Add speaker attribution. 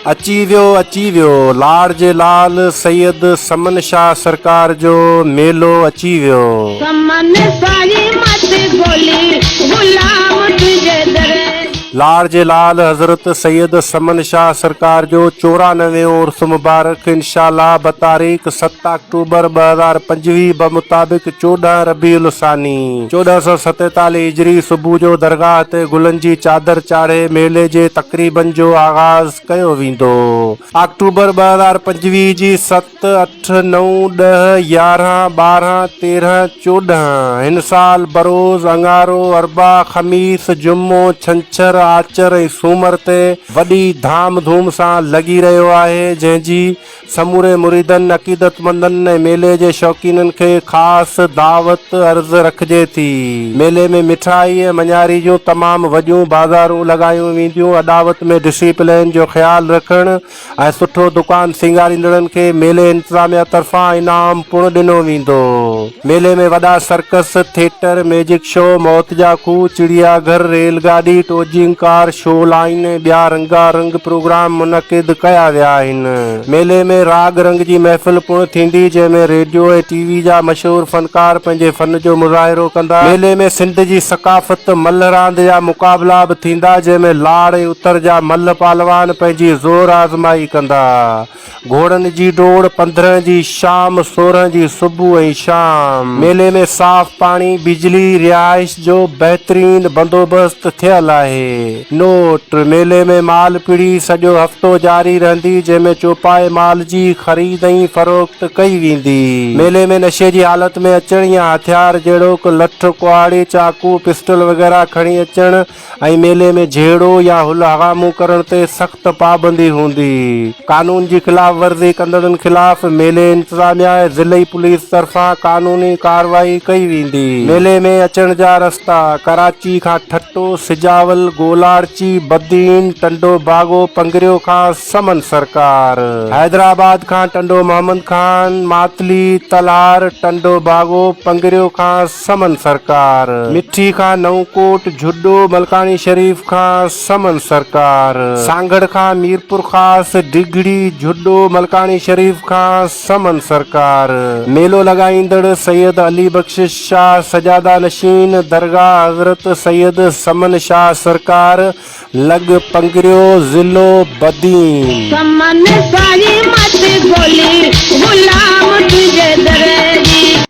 Speaker 1: अची वियो लाड़ जे लाल सैयद समन शाह सरकार जो मेलो अची वियो।
Speaker 2: समन सारी मत बोली गुलाम तुझे दरे।
Speaker 1: लाड़ जे लाल हजरत सैयद समन शाह सरकार जो 94 उर्स मुबारक इंशाअल्लाह बतारीख 7 अक्टूबर 2025 बमुताबिक 14 रबीउल सानी 1447 हिजरी सुबह जो दरगाह ते गुलन जी चादर चाढ़े मेले जे तकरीबन जो आगाज़ कयो वेंदो। अक्टूबर 2025 जी 7, 8, 9, 10, 11, 12, 13, 14 हिन साल बरोज़ अंगारो अरबा ख़मीस जुम्मो छंछर आचर ऐं सूमर ते वॾी धाम धूम सां लॻी रहियो आहे, जंहिंजी समूरे मुरीदनि अक़ीदतमंदनि ऐं मेले जे शौक़ीननि खे ख़ासि दावत अर्ज़ रखिजे थी। मेले में मिठाई ऐं मञारी जूं तमामु वॾियूं बाज़ारूं लॻायूं वेंदियूं। अॾावत में डिसिप्लिन जो ख़्यालु रखणु ऐं सुठो दुकान सिंगारींदड़नि खे मेले इंतिज़ामिया तरफ़ां इनाम पिणु ॾिनो वेंदो। मेले में वॾा सर्कस, थिएटर, मैजिक शो, मौत जा खूह, चिड़ियाघर, रेलगाॾी, टोजिंग कार, शो लाइन ऐं ॿिया रंगारंग प्रोग्राम मुनक़िद कया विया आहिनि। मेले में राग रंग जी महफ़िल पिणु थींदी, जंहिंमें रेडियो ऐं टीवी जा मशहूर फनकार पंहिंजे फन जो मुज़ाहिरो कंदा। मेले में सिंध जी सकाफ़त मल्ल रांदि जा मुक़ाबला बि थींदा, जंहिंमें लाड़ ऐं उतर जा मल्ल पालवान पंहिंजी ज़ोर आज़माई कंदा। घोड़नि जी डोड़ 15 जी शाम, 16 जी सुबुह ऐं शाम। मेले में साफ़ पाणी, बिजली, रिहाइश जो बहितरीन बंदोबस्त थियल आहे। नोट: मेले में माल पीढ़ी सॼो हफ़्तो जारी रहंदी, जंहिंमें चौपाए माल जी ख़रीद ऐं फ़रोख़्त कई वेंदी। मेले में नशे जी हालत में अचण या हथियार जहिड़ोक लठ, कुहाड़ी, चाकू, पिस्टल वग़ैरह खणी अचण ऐं मेले में झेड़ो या हुल हगामू करण ते सख़्त पाबंदी हूंदी। कानून जी ख़िलाफ़ वर्ज़ी कंदड़नि ख़िलाफ़ मेले इंतिज़ामिया ऐं ज़िलई पुलिस तरफ़ां कानूनी कार्रवाई कई वेंदी। मेले में अचण जा रस्ता: कराची खां ठट्टो, सिजावल, गोलारची, बदीन, टंडो बागो, पंगरियो खां समन सरकार। हैदराबाद खां टंडो मोहम्मद खान, मातली, तलार, टंडो बागो, पंगरियो खां समन सरकार। मिठी खां नवकोट, झुड्डो, मलकानी शरीफ खां समन सरकार। सांगड़ खां मीरपुर ख़ास, डिगड़ी, झुड्डो, मलकानी शरीफ खां समन सरकार। मेलो लॻाईंदड़ सैयद अली बख्शिश शाह सजादा नशीन दरगाह हज़रत सैयद समन शाह सरकार, लग पंगरियो, ज़िलो बदीन।
Speaker 2: समन सारी मत बोली गुलाम तुझे दरे।